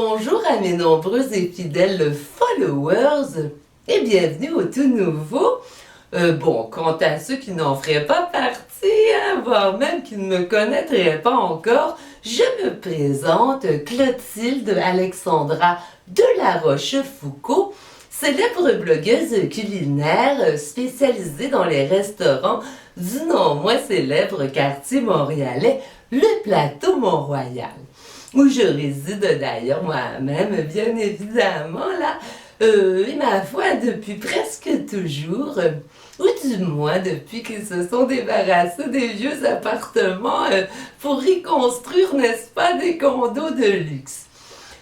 Bonjour à mes nombreux et fidèles followers et bienvenue au tout nouveau. Quant à ceux qui n'en feraient pas partie, voire même qui ne me connaîtraient pas encore, je me présente Clotilde Alexandra de La Rochefoucauld, célèbre blogueuse culinaire spécialisée dans les restaurants du non moins célèbre quartier montréalais, le Plateau Mont-Royal, où je réside d'ailleurs moi-même, bien évidemment, là, et ma foi, depuis presque toujours, ou du moins depuis qu'ils se sont débarrassés des vieux appartements pour y construire, n'est-ce pas, des condos de luxe.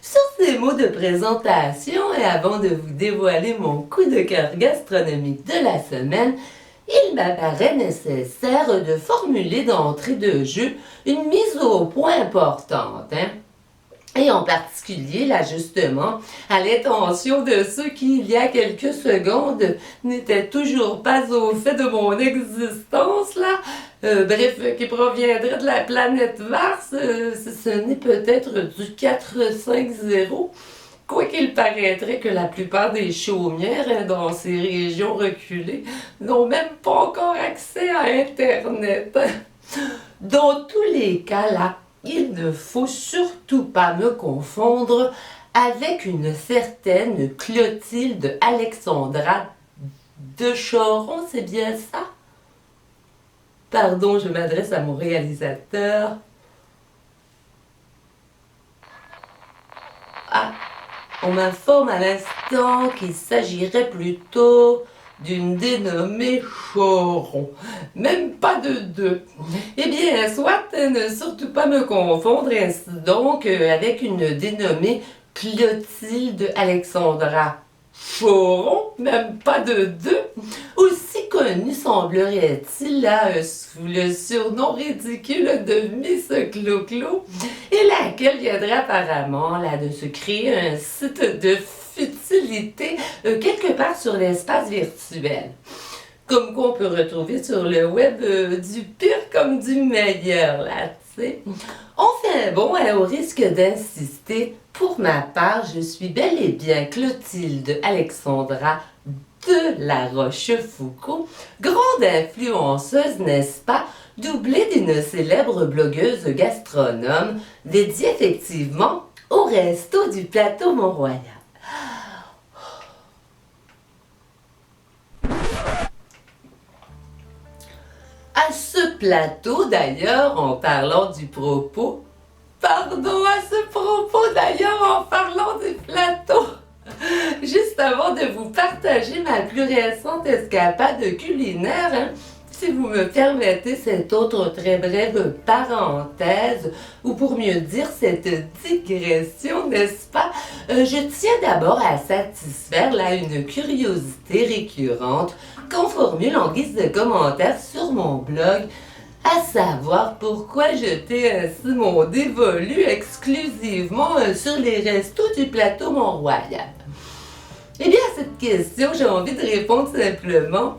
Sur ces mots de présentation, et avant de vous dévoiler mon coup de cœur gastronomique de la semaine, il m'apparaît nécessaire de formuler d'entrée de jeu une mise au point importante, et en particulier, là justement, à l'intention de ceux qui, il y a quelques secondes, n'étaient toujours pas au fait de mon existence, là, qui proviendrait de la planète Mars, ce n'est peut-être du 450, quoiqu'il paraîtrait que la plupart des chaumières dans ces régions reculées n'ont même pas encore accès à Internet. Dans tous les cas, là, il ne faut surtout pas me confondre avec une certaine Clotilde Alexandra de Choron, c'est bien ça? Pardon, je m'adresse à mon réalisateur. Ah, on m'informe à l'instant qu'il s'agirait plutôt d'une dénommée Choron. Même pas de deux. Eh bien, soit ne surtout pas me confondre ainsi donc avec une dénommée Clotilde Alexandra Choron, même pas de deux, aussi connue semblerait-il là sous le surnom ridicule de Miss Clo-Clo, et laquelle viendrait apparemment là de se créer un site de futilité quelque part sur l'espace virtuel. Comme qu'on peut retrouver sur le web du pire comme du meilleur, là, tu sais. Enfin bon, au risque d'insister, pour ma part, je suis bel et bien Clotilde Alexandra de La Rochefoucauld, grande influenceuse, n'est-ce pas, doublée d'une célèbre blogueuse gastronome, dédiée effectivement au resto du Plateau Mont-Royal. À ce plateau, d'ailleurs, en parlant du propos, en parlant du plateau, juste avant de vous partager ma plus récente escapade culinaire, si vous me permettez cette autre très brève parenthèse, ou pour mieux dire cette digression, n'est-ce pas, je tiens d'abord à satisfaire là une curiosité récurrente qu'on formule en guise de commentaire sur mon blog, à savoir pourquoi jeter ainsi mon dévolu exclusivement sur les restos du Plateau Mont-Royal. Eh bien, à cette question, j'ai envie de répondre simplement.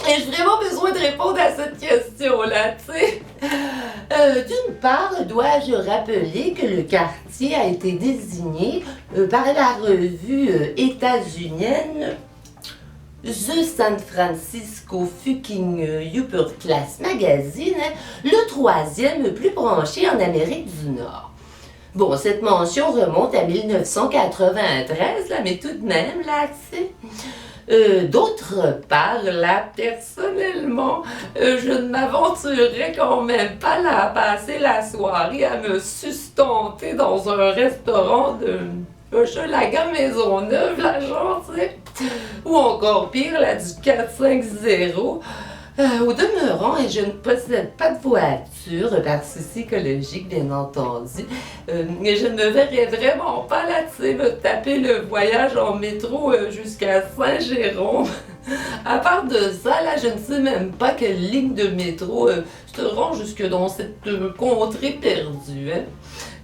Ai-je vraiment besoin de répondre à cette question-là, tu sais? D'une part, dois-je rappeler que le quartier a été désigné par la revue états-unienne The San Francisco Fucking Upper Class Magazine, le troisième plus branché en Amérique du Nord. Bon, cette mention remonte à 1993, là, mais tout de même, là, tu sais. D'autre part, là, personnellement, je ne m'aventurerais quand même pas là, à passer la soirée à me sustenter dans un restaurant de Hochelaga Maisonneuve, là, genre, tu sais, ou encore pire, là, du 450. Au demeurant, je ne possède pas de voiture, par souci écologique, bien entendu. Mais je ne me verrais vraiment pas, là, tu sais, me taper le voyage en métro jusqu'à Saint-Jérôme. À part de ça, là, je ne sais même pas quelle ligne de métro se rend jusque dans cette contrée perdue,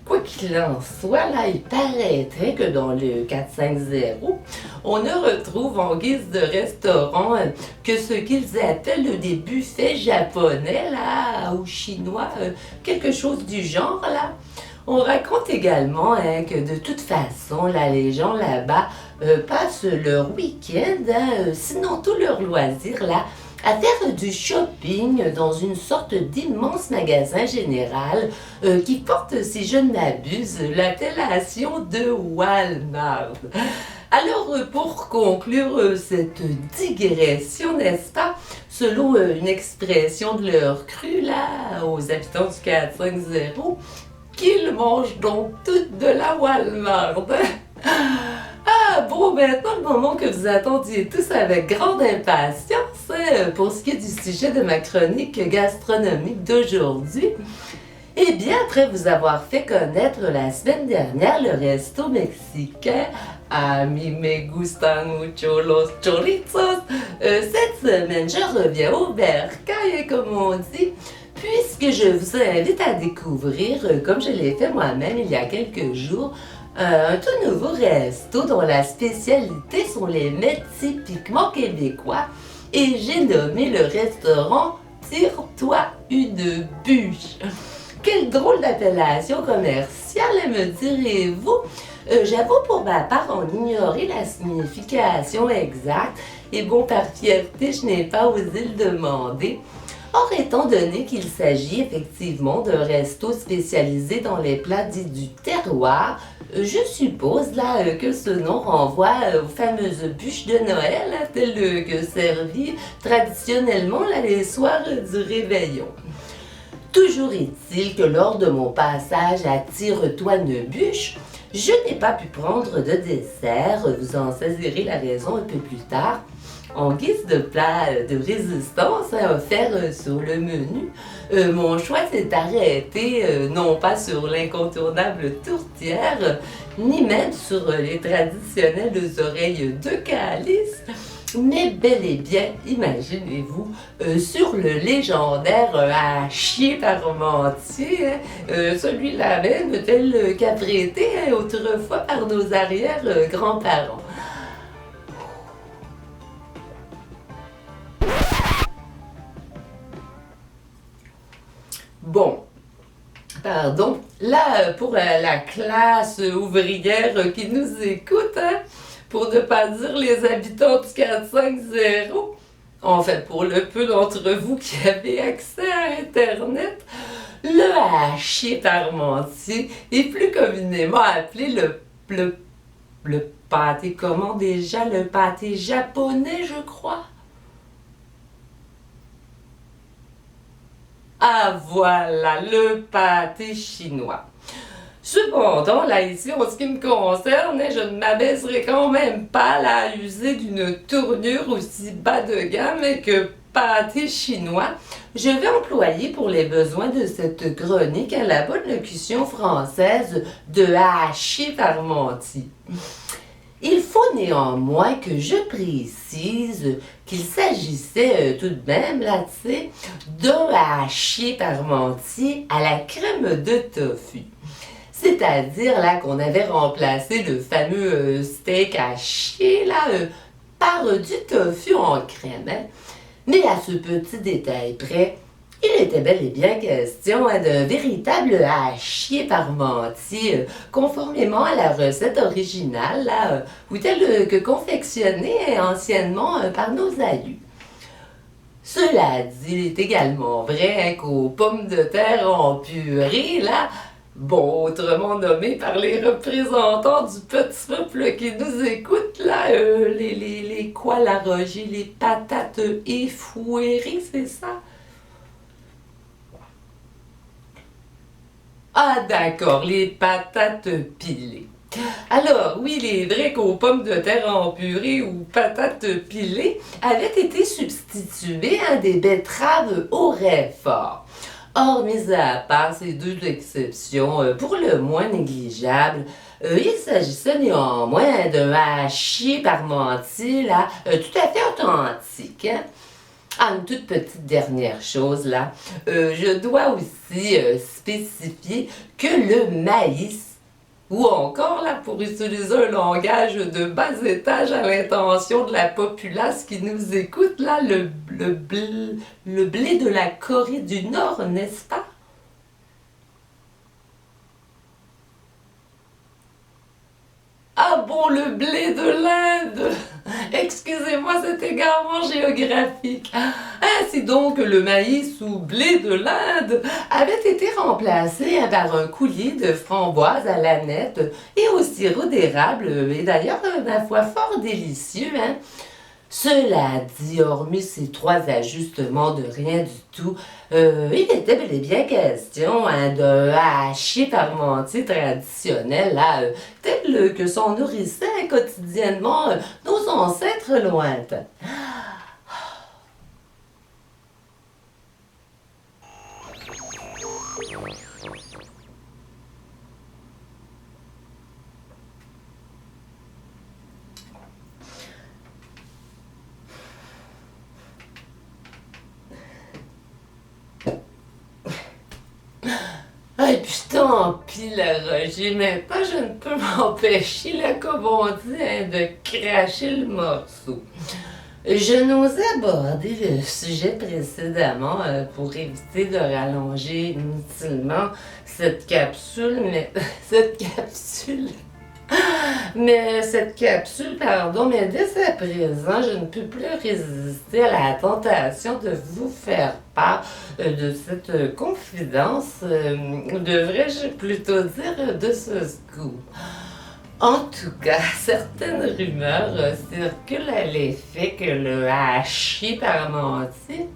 Quoi qu'il en soit, là, il paraîtrait que dans le 450, on ne retrouve en guise de restaurant que ce qu'ils appellent des buffets japonais, là, ou chinois, quelque chose du genre, là. On raconte également que de toute façon, les gens là-bas passent leur week-end, sinon tout leur loisir là, à faire du shopping dans une sorte d'immense magasin général qui porte, si je ne m'abuse, l'appellation de Walmart. Alors, pour conclure cette digression, n'est-ce pas, selon une expression de leur cru, là, aux habitants du 450, qu'ils mangent donc toutes de la Walmart. Ah, bon, maintenant, le moment que vous attendiez tous avec grande impatience, pour ce qui est du sujet de ma chronique gastronomique d'aujourd'hui. Eh bien, après vous avoir fait connaître la semaine dernière le resto mexicain A mí me gustan mucho los chorizos, cette semaine, je reviens au bercail, comme on dit, puisque je vous invite à découvrir, comme je l'ai fait moi-même il y a quelques jours, un tout nouveau resto dont la spécialité sont les mets typiquement québécois, et j'ai nommé le restaurant Tire-toi une bûche. Quelle drôle d'appellation commerciale, me direz-vous? J'avoue pour ma part en ignorer la signification exacte, et bon, par fierté, je n'ai pas osé le demander. Or, étant donné qu'il s'agit effectivement d'un resto spécialisé dans les plats dits du terroir, je suppose là que ce nom renvoie aux fameuses bûches de Noël, telles que servies traditionnellement là, les soirs du réveillon. Toujours est-il que lors de mon passage à Tire-toi une bûche, je n'ai pas pu prendre de dessert, vous en saisirez la raison un peu plus tard. En guise de plat de résistance offert sur le menu, mon choix s'est arrêté non pas sur l'incontournable tourtière, ni même sur les traditionnelles oreilles de calice, mais bel et bien, imaginez-vous, sur le légendaire hachis parmentier, celui-là même tel qu'apprêté autrefois par nos arrière-grands-parents. Bon, pardon, là, pour la classe ouvrière qui nous écoute, pour ne pas dire les habitants du 450, en fait, pour le peu d'entre vous qui avez accès à Internet, le hachis parmentier est plus communément appelé le pâté, comment déjà, le pâté japonais, je crois. Ah voilà, le pâté chinois. Cependant, là ici, en ce qui me concerne, je ne m'abaisserai quand même pas là, à user d'une tournure aussi bas de gamme que pâté chinois. Je vais employer pour les besoins de cette chronique la bonne locution française de hachis parmentier. Il faut néanmoins que je précise qu'il s'agissait tout de même, là, tu sais, d'un hachis parmentier à la crème de tofu. C'est-à-dire, là, qu'on avait remplacé le fameux steak haché, là, par du tofu en crème, hein. Mais à ce petit détail près, il était bel et bien question d'un véritable hachis parmentier, conformément à la recette originale, là, ou telle que confectionnée anciennement par nos aïeux. Cela dit, il est également vrai qu'aux pommes de terre en purée, là, bon, autrement nommé par les représentants du petit peuple qui nous écoute, là, les quoi, la Roger, les patates effouérées, c'est ça? Ah d'accord, les patates pilées. Alors, oui, il est vrai qu'aux pommes de terre en purée ou patates pilées avaient été substituées à des betteraves au fort. Or, mis à part ces deux exceptions, pour le moins négligeables, il s'agissait néanmoins d'un hachis parmentier là, tout à fait authentique. Hein? Ah, une toute petite dernière chose là. Je dois aussi spécifier que le maïs, ou encore là, pour utiliser un langage de bas étage à l'intention de la populace qui nous écoute, là, le blé de la Corée du Nord, n'est-ce pas? Oh, le blé de l'Inde! Excusez-moi cet égarement géographique. Ainsi donc, le maïs ou blé de l'Inde avait été remplacé par un coulis de framboises à l'aneth et au sirop d'érable, et d'ailleurs, ma foi, fort délicieux, hein. Cela dit, hormis ces trois ajustements de rien du tout, il était bel et bien question de hachis parmentier traditionnel, là, tel que s'en nourrissaient quotidiennement nos ancêtres lointains. Ah, et puis tant pis, là, Roger, maintenant je ne peux m'empêcher, là, comme on dit, hein, de cracher le morceau. Je n'osais aborder le sujet précédemment pour éviter de rallonger inutilement cette capsule, mais cette capsule, pardon, mais dès à présent, je ne peux plus résister à la tentation de vous faire part de cette confidence, devrais-je plutôt dire de ce scoop. En tout cas, certaines rumeurs circulent à l'effet que le hachis parmentier,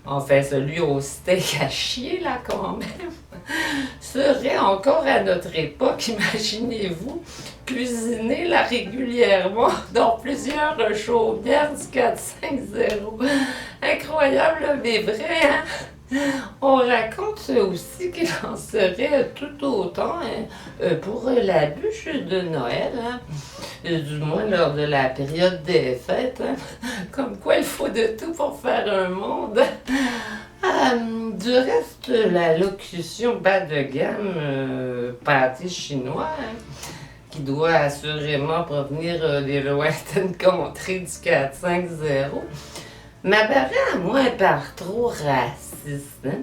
enfin celui au steak à chier là quand même, serait encore à notre époque, imaginez-vous, cuisiné là régulièrement dans plusieurs chaumières du 450. Incroyable mais vrai, hein? On raconte aussi qu'il en serait tout autant pour la bûche de Noël, hein? Du moins lors de la période des fêtes. Hein? Comme quoi il faut de tout pour faire un monde. Du reste, la locution bas de gamme, pâté chinois, hein, qui doit assurément provenir des lointaines contrées du 450, m'apparaît à moi par trop raciste. Hein?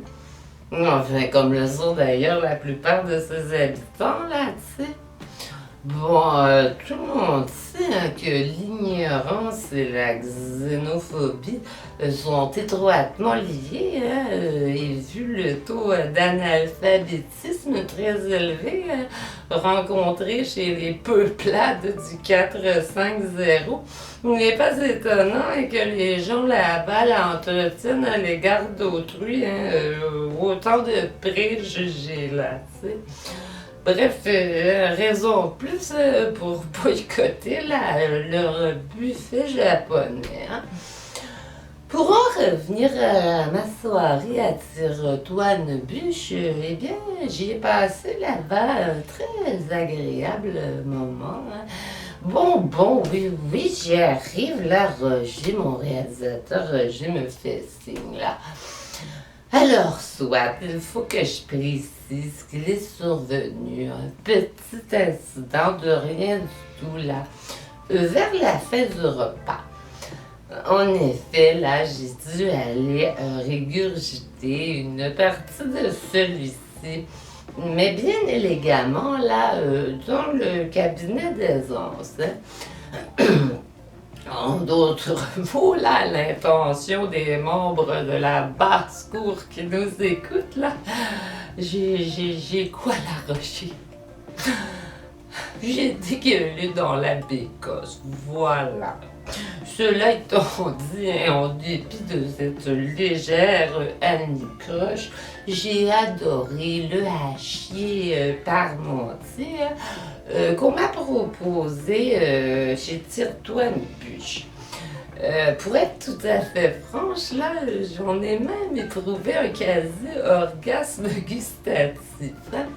Enfin, comme le sont d'ailleurs la plupart de ses habitants, là, tu sais. Bon, tout le monde sait hein, que l'ignorance et la xénophobie sont étroitement liées, hein, et vu le taux d'analphabétisme très élevé rencontré chez les peuplades du 450, il n'est pas étonnant que les gens là-bas l'entretiennent à l'égard d'autrui, hein, autant de préjugés là, tu sais. Bref, raison plus pour boycotter leur buffet japonais. Hein. Pour en revenir à ma soirée à Tire-toi une bûche, eh bien, j'y ai passé là-bas un très agréable moment. Hein. Bon, oui, j'y arrive, là, Roger, mon réalisateur, Roger me fait signe, là. Alors, soit, il faut que je précise qu'il est survenu un petit incident de rien du tout là, vers la fin du repas. En effet, là, j'ai dû aller régurgiter une partie de celui-ci, mais bien élégamment là, dans le cabinet d'aisance. Hein. En d'autres mots, là, l'intention des membres de la basse-cour qui nous écoutent, là, j'ai quoi la rocher? J'ai dégueulé dans la bécosse, voilà. Cela étant dit, hein, en dépit de cette légère anicroche, j'ai adoré le hachis parmentier qu'on m'a proposé chez Tire-toi une bûche. Pour être tout à fait franche, là, j'en ai même éprouvé un quasi-orgasme gustatif. Hein.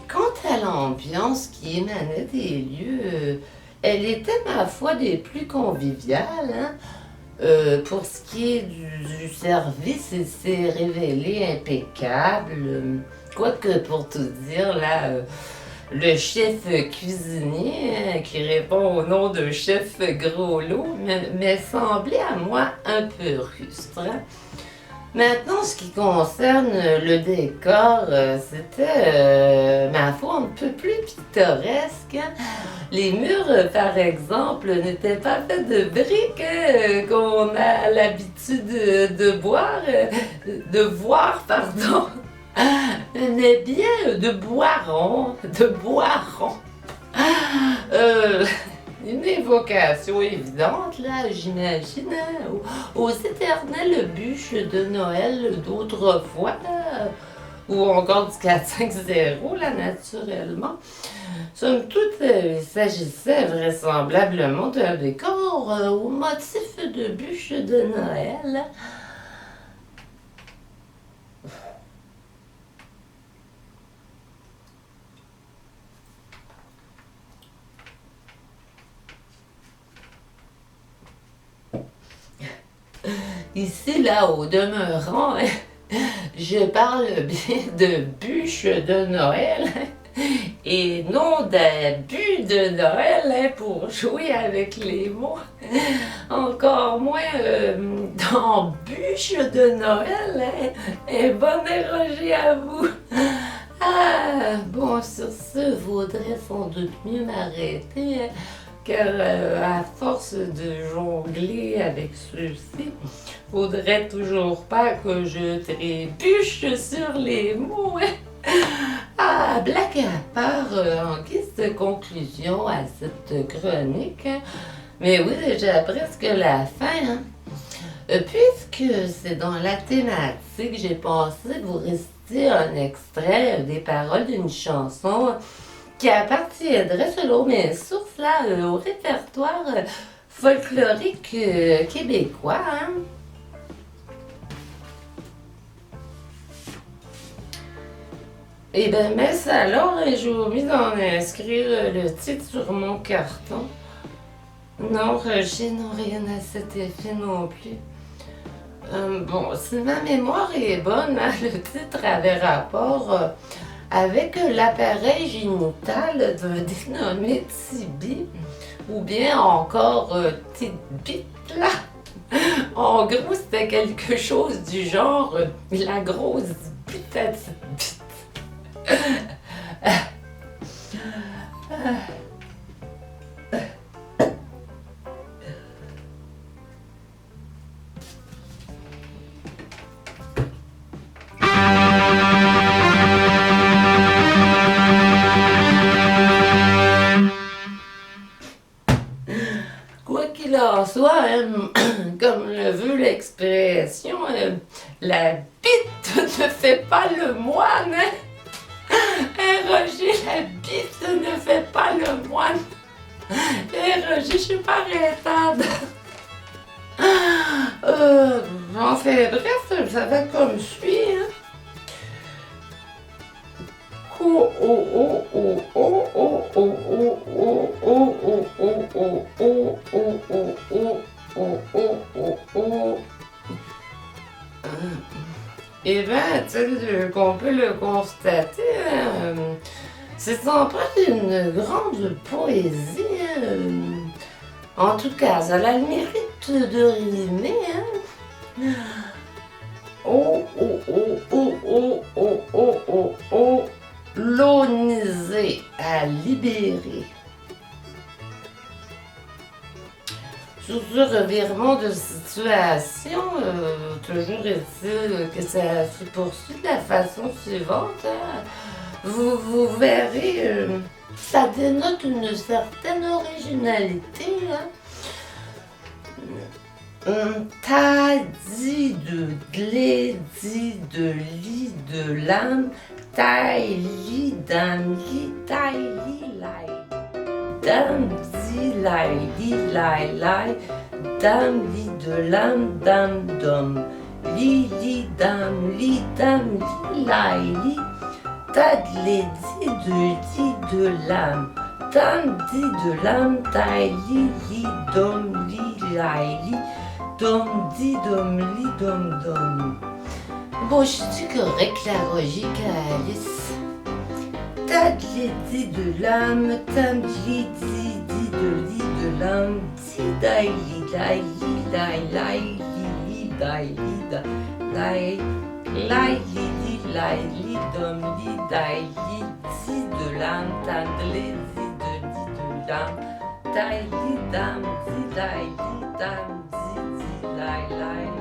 Quant à l'ambiance qui émanait des lieux, elle était, ma foi, des plus conviviales. Hein. Pour ce qui est du service, il s'est révélé impeccable. Quoique, pour tout dire, là, le chef cuisinier, hein, qui répond au nom de chef gros lot, m'est semblé à moi un peu rustre. Hein. Maintenant, ce qui concerne le décor, c'était, ma foi, un peu plus pittoresque, hein. Les murs, par exemple, n'étaient pas faits de briques, hein, qu'on a l'habitude de voir, pardon, mais bien de boiron. Euh, une évocation évidente, là, j'imagine, hein, aux éternelles bûches de Noël d'autrefois, là, ou encore du 4-5-0, là, naturellement. Somme toute, il s'agissait vraisemblablement d'un décor au motif de bûches de Noël. Ici, là, au demeurant, je parle bien de bûches de Noël et non d'abus de Noël, hein, pour jouer avec les mots. Encore moins dans bûches de Noël, hein. Et bonne Roger à vous. Ah, bon, sur ce, vaudrait sans doute mieux m'arrêter, hein, car à force de jongler avec ceux-ci, faudrait toujours pas que je trébuche sur les mots, hein. Ah, blague à part, en guise de conclusion à cette chronique, hein, mais oui, déjà presque la fin, hein. Puisque c'est dans la thématique, j'ai pensé vous réciter un extrait des paroles d'une chanson qui appartiendrait, selon mes sources, là, au répertoire folklorique québécois, hein. Eh bien, mais ça alors, j'ai oublié d'en inscrire le titre sur mon carton. Non, Roger, non, rien à cet effet non plus. Bon, si ma mémoire est bonne, hein, le titre avait rapport avec l'appareil génital d'un dénommé Tibi, ou bien encore Tidbit, là. En gros, c'était quelque chose du genre la grosse bite à Tidbit. Quoi qu'il en soit, hein, comme le veut l'expression, la bite ne fait pas le moine, hein. Roger, la bite ne fait pas le moine. Roger, je suis pas arrêtable. Enfin, bref, ça va comme suit, hein. Oh, oh, oh, oh, oh, oh, oh, oh, oh, oh, oh, oh, oh, oh, oh, oh, oh, oh, oh, oh. Eh bien, tel qu'on peut le constater, hein, c'est empreint d'une grande poésie, hein. En tout cas, ça a le mérite de rimer, hein. Oh, oh, oh, oh, oh, oh, oh, oh, oh. L'onisé à libérer. Sur ce revirement de situation, toujours est-il que ça se poursuit de la façon suivante, hein. Vous verrez, ça dénote une certaine originalité, hein. Ta dit de glé, dit de lit, de l'âme, taille, lit, dame, lit, taille, lit, lai. Dame, dit, lai, lit, lai, lai. Dame, lit de l'âme, dame, d'homme. Lit, dame, lit, lai, lit. Tad, les dit de l'âme. Dame, dit de l'âme, taille, lit, dom, lit, lai, lit. Dom, di, dom, li, dom, dom. Bon, je suis correct, la Roger Calice. Tad, li, di de l'âme, tam, li, di de l'âme, di, dai, li, dai, li, dai, li, li, dai, li, dai, Lai, lai, li, li, lai, li, dom, li, dai, li, di, de l'âme, tan, de, li, de l'âme, tai, li, dam, di, dai, li, dam, di, lai, lai.